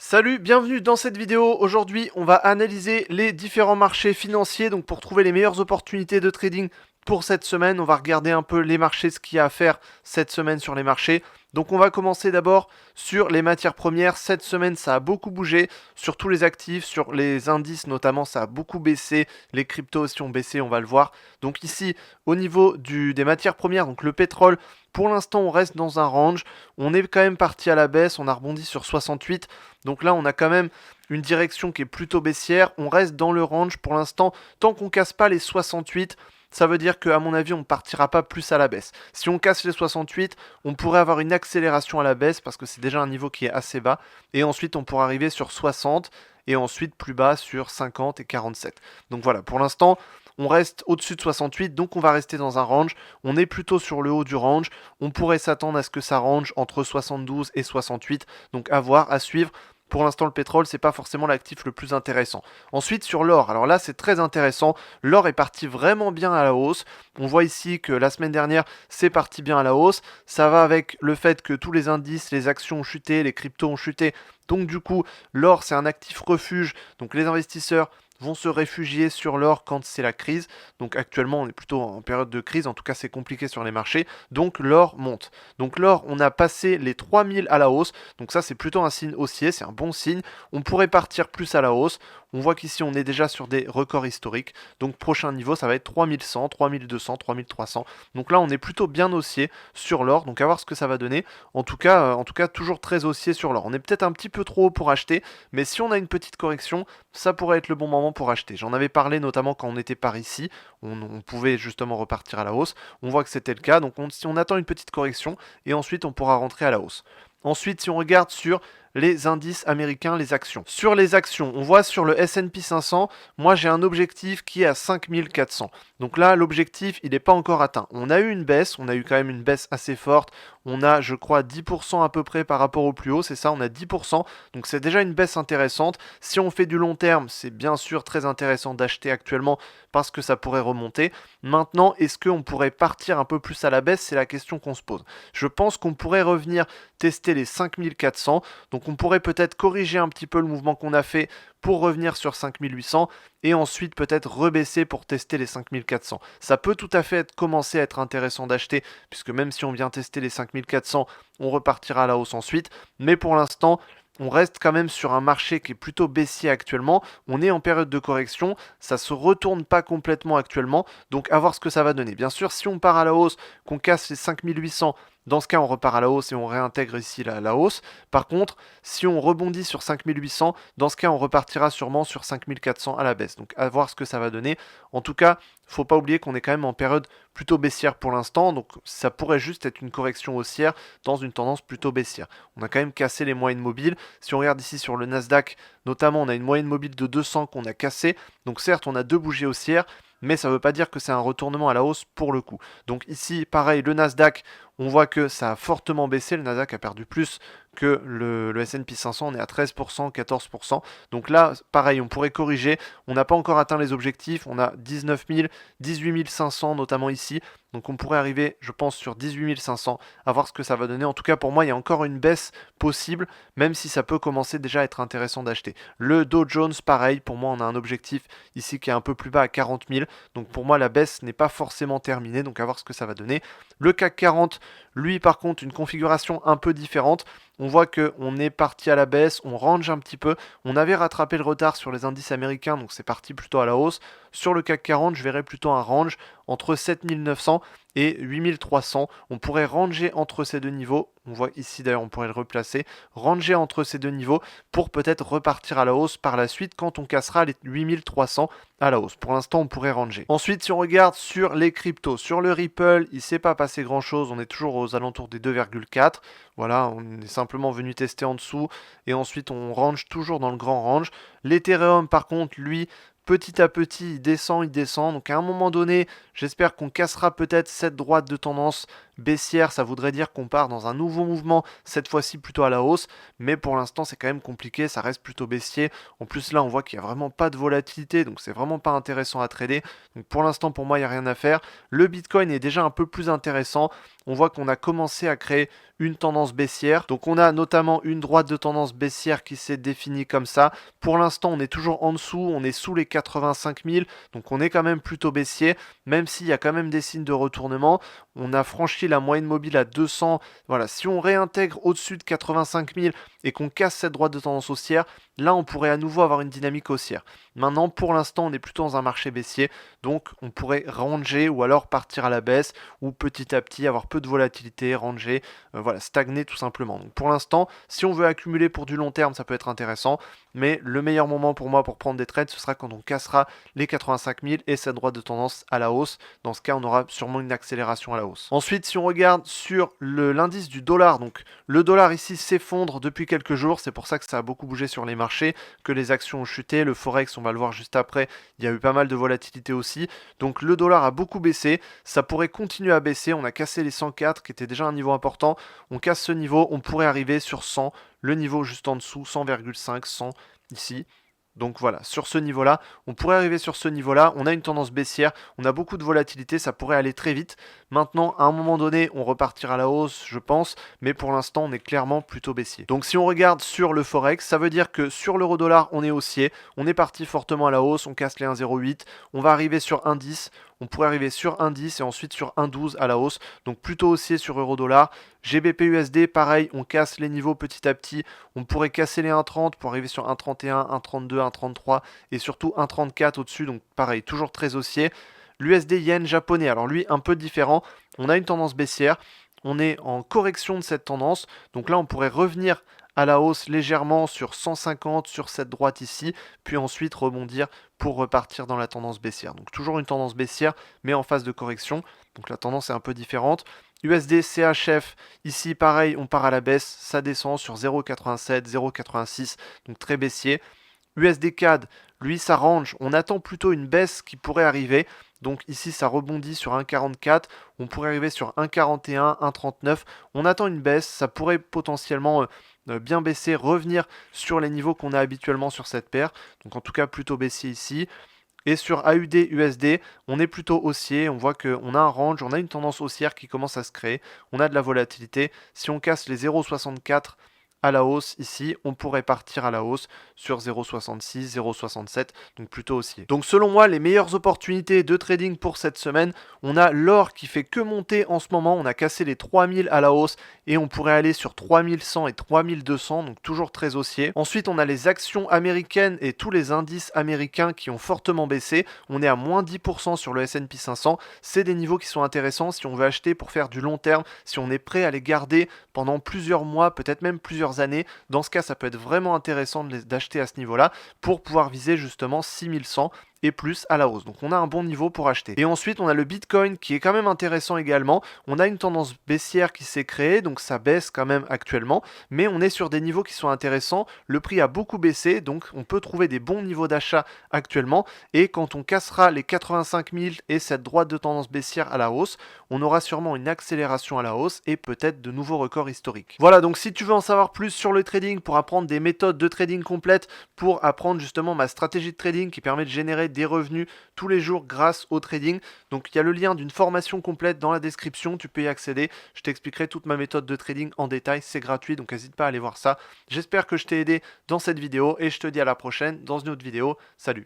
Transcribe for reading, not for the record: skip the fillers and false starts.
Salut, bienvenue dans cette vidéo. Aujourd'hui, on va analyser les différents marchés financiers. Donc pour trouver les meilleures opportunités de trading pour cette semaine, on va regarder un peu les marchés, ce qu'il y a à faire cette semaine sur les marchés. Donc on va commencer d'abord sur les matières premières. Cette semaine, ça a beaucoup bougé sur tous les actifs, sur les indices notamment, ça a beaucoup baissé. Les cryptos aussi ont baissé, on va le voir. Donc ici, au niveau des matières premières, donc le pétrole, pour l'instant, on reste dans un range. On est quand même parti à la baisse, on a rebondi sur 68. Donc là, on a quand même une direction qui est plutôt baissière. On reste dans le range pour l'instant. Tant qu'on casse pas les 68, ça veut dire qu'à mon avis, on ne partira pas plus à la baisse. Si on casse les 68, on pourrait avoir une accélération à la baisse parce que c'est déjà un niveau qui est assez bas. Et ensuite, on pourra arriver sur 60 et ensuite plus bas sur 50 et 47. Donc voilà, pour l'instant, on reste au-dessus de 68, donc on va rester dans un range. On est plutôt sur le haut du range. On pourrait s'attendre à ce que ça range entre 72 et 68. Donc à voir, à suivre. Pour l'instant, le pétrole, c'est pas forcément l'actif le plus intéressant. Ensuite, sur l'or, alors là, c'est très intéressant. L'or est parti vraiment bien à la hausse. On voit ici que la semaine dernière, c'est parti bien à la hausse. Ça va avec le fait que tous les indices, les actions ont chuté, les cryptos ont chuté. Donc du coup, l'or, c'est un actif refuge. Donc les investisseurs vont se réfugier sur l'or quand c'est la crise. Donc actuellement, on est plutôt en période de crise. En tout cas, c'est compliqué sur les marchés. Donc l'or monte. Donc l'or, on a passé les 3000 à la hausse. Donc ça, c'est plutôt un signe haussier. C'est un bon signe. On pourrait partir plus à la hausse. On voit qu'ici, on est déjà sur des records historiques. Donc prochain niveau, ça va être 3100, 3200, 3300. Donc là, on est plutôt bien haussier sur l'or. Donc à voir ce que ça va donner. En tout cas, toujours très haussier sur l'or. On est peut-être un petit peu trop haut pour acheter. Mais si on a une petite correction, ça pourrait être le bon moment pour acheter. J'en avais parlé notamment quand on était par ici, on pouvait justement repartir à la hausse. On voit que c'était le cas, donc si on attend une petite correction et ensuite on pourra rentrer à la hausse. Ensuite, si on regarde sur les indices américains, les actions. Sur les actions, on voit sur le S&P 500, moi j'ai un objectif qui est à 5400. Donc là, l'objectif, il n'est pas encore atteint. On a eu une baisse, on a eu quand même une baisse assez forte. On a, je crois, 10% à peu près par rapport au plus haut, c'est ça, on a 10%. Donc c'est déjà une baisse intéressante. Si on fait du long terme, c'est bien sûr très intéressant d'acheter actuellement parce que ça pourrait remonter. Maintenant, est-ce qu'on pourrait partir un peu plus à la baisse? C'est la question qu'on se pose. Je pense qu'on pourrait revenir tester les 5400. Donc on pourrait peut-être corriger un petit peu le mouvement qu'on a fait pour revenir sur 5800 et ensuite peut-être rebaisser pour tester les 5400. Ça peut tout à fait commencer à être intéressant d'acheter puisque même si on vient tester les 5400, on repartira à la hausse ensuite. Mais pour l'instant, on reste quand même sur un marché qui est plutôt baissier actuellement. On est en période de correction, ça se retourne pas complètement actuellement, donc à voir ce que ça va donner. Bien sûr, si on part à la hausse, qu'on casse les 5800, dans ce cas, on repart à la hausse et on réintègre ici la hausse. Par contre, si on rebondit sur 5800, dans ce cas, on repartira sûrement sur 5400 à la baisse. Donc à voir ce que ça va donner. En tout cas, faut pas oublier qu'on est quand même en période plutôt baissière pour l'instant, donc ça pourrait juste être une correction haussière dans une tendance plutôt baissière. On a quand même cassé les moyennes mobiles. Si on regarde ici sur le Nasdaq, notamment, on a une moyenne mobile de 200 qu'on a cassée. Donc certes, on a deux bougies haussières, mais ça ne veut pas dire que c'est un retournement à la hausse pour le coup. Donc ici, pareil, le Nasdaq, on voit que ça a fortement baissé. Le Nasdaq a perdu plus que le S&P 500. On est à 13%, 14%. Donc là, pareil, on pourrait corriger. On n'a pas encore atteint les objectifs. On a 19 000, 18 500 notamment ici. Donc on pourrait arriver, je pense, sur 18 500, à voir ce que ça va donner. En tout cas, pour moi, il y a encore une baisse possible, même si ça peut commencer déjà à être intéressant d'acheter. Le Dow Jones, pareil, pour moi, on a un objectif ici qui est un peu plus bas à 40 000. Donc pour moi, la baisse n'est pas forcément terminée, donc à voir ce que ça va donner. Le CAC 40, lui, par contre, une configuration un peu différente. On voit qu'on est parti à la baisse, on range un petit peu. On avait rattrapé le retard sur les indices américains, donc c'est parti plutôt à la hausse. Sur le CAC 40, je verrais plutôt un range entre 7900 et 8300. On pourrait ranger entre ces deux niveaux. On voit ici d'ailleurs, on pourrait le replacer. Ranger entre ces deux niveaux pour peut-être repartir à la hausse par la suite quand on cassera les 8300 à la hausse. Pour l'instant, on pourrait ranger. Ensuite, si on regarde sur les cryptos, sur le Ripple, il ne s'est pas passé grand-chose. On est toujours aux alentours des 2,4. Voilà, on est simplement venu tester en dessous et ensuite on range toujours dans le grand range. L'Ethereum, par contre, lui, petit à petit, il descend. Donc à un moment donné, j'espère qu'on cassera peut-être cette droite de tendance baissière. Ça voudrait dire qu'on part dans un nouveau mouvement, cette fois-ci plutôt à la hausse. Mais pour l'instant, c'est quand même compliqué. Ça reste plutôt baissier. En plus, là, on voit qu'il n'y a vraiment pas de volatilité. Donc c'est vraiment pas intéressant à trader. Donc pour l'instant, pour moi, il n'y a rien à faire. Le Bitcoin est déjà un peu plus intéressant. on voit qu'on a commencé à créer une tendance baissière. Donc on a notamment une droite de tendance baissière qui s'est définie comme ça. Pour l'instant, on est toujours en dessous, on est sous les 85 000, donc on est quand même plutôt baissier, même s'il y a quand même des signes de retournement. On a franchi la moyenne mobile à 200. Voilà, si on réintègre au-dessus de 85 000 et qu'on casse cette droite de tendance haussière, là on pourrait à nouveau avoir une dynamique haussière. Maintenant, pour l'instant, on est plutôt dans un marché baissier, donc on pourrait ranger ou alors partir à la baisse ou petit à petit avoir peu de volatilité, ranger, voilà, stagner tout simplement. Donc pour l'instant, si on veut accumuler pour du long terme, ça peut être intéressant, mais le meilleur moment pour moi pour prendre des trades, ce sera quand on cassera les 85 000 et cette droite de tendance à la hausse. Dans ce cas, on aura sûrement une accélération à la hausse. Ensuite, si on regarde sur l'indice du dollar, donc le dollar ici s'effondre depuis quelques jours, c'est pour ça que ça a beaucoup bougé sur les marchés, que les actions ont chuté, le forex, on va le voir juste après, il y a eu pas mal de volatilité aussi. Donc le dollar a beaucoup baissé, ça pourrait continuer à baisser, on a cassé les 104 qui était déjà un niveau important, on casse ce niveau, on pourrait arriver sur 100, le niveau juste en dessous, 100,5, 100 ici. Donc voilà, sur ce niveau-là, on pourrait arriver sur ce niveau-là, on a une tendance baissière, on a beaucoup de volatilité, ça pourrait aller très vite. Maintenant, à un moment donné, on repartira à la hausse, je pense, mais pour l'instant, on est clairement plutôt baissier. Donc si on regarde sur le Forex, ça veut dire que sur l'euro-dollar, on est haussier, on est parti fortement à la hausse, on casse les 1,08, on va arriver sur 1,10, on pourrait arriver sur 1,10 et ensuite sur 1,12 à la hausse, donc plutôt haussier sur euro-dollar. GBP USD, pareil, on casse les niveaux petit à petit, on pourrait casser les 1,30 pour arriver sur 1,31, 1,32, 1,33 et surtout 1,34 au-dessus, donc pareil, toujours très haussier. L'USD yen japonais, alors lui un peu différent, on a une tendance baissière, on est en correction de cette tendance, donc là on pourrait revenir à la hausse légèrement sur 150 sur cette droite ici, puis ensuite rebondir pour repartir dans la tendance baissière. Donc toujours une tendance baissière, mais en phase de correction, donc la tendance est un peu différente. USD CHF, ici pareil, on part à la baisse, ça descend sur 0,87, 0,86, donc très baissier. USD CAD, lui ça range, on attend plutôt une baisse qui pourrait arriver. Donc ici ça rebondit sur 1,44, on pourrait arriver sur 1,41, 1,39. On attend une baisse, ça pourrait potentiellement bien baisser, revenir sur les niveaux qu'on a habituellement sur cette paire. Donc en tout cas plutôt baissier ici. Et sur AUD USD, on est plutôt haussier, on voit qu'on a un range, on a une tendance haussière qui commence à se créer, on a de la volatilité. Si on casse les 0,64 à la hausse ici, on pourrait partir à la hausse sur 0,66, 0,67, donc plutôt haussier. Donc selon moi, les meilleures opportunités de trading pour cette semaine, on a l'or qui fait que monter en ce moment, on a cassé les 3000 à la hausse et on pourrait aller sur 3100 et 3200, donc toujours très haussier. Ensuite, on a les actions américaines et tous les indices américains qui ont fortement baissé, on est à moins 10% sur le S&P 500, c'est des niveaux qui sont intéressants si on veut acheter pour faire du long terme, si on est prêt à les garder pendant plusieurs mois, peut-être même plusieurs années. Dans ce cas, ça peut être vraiment intéressant d'acheter à ce niveau-là pour pouvoir viser justement 6100 et plus à la hausse. Donc on a un bon niveau pour acheter. Et ensuite, on a le Bitcoin qui est quand même intéressant également. On a une tendance baissière qui s'est créée, donc ça baisse quand même actuellement, mais on est sur des niveaux qui sont intéressants. Le prix a beaucoup baissé, donc on peut trouver des bons niveaux d'achat actuellement. Et quand on cassera les 85 000 et cette droite de tendance baissière à la hausse, on aura sûrement une accélération à la hausse et peut-être de nouveaux records historiques. Voilà, donc si tu veux en savoir plus sur le trading, pour apprendre des méthodes de trading complètes, pour apprendre justement ma stratégie de trading qui permet de générer des revenus tous les jours grâce au trading. Donc il y a le lien d'une formation complète dans la description, tu peux y accéder. Je t'expliquerai toute ma méthode de trading en détail, c'est gratuit, donc n'hésite pas à aller voir ça. J'espère que je t'ai aidé dans cette vidéo et je te dis à la prochaine dans une autre vidéo. Salut!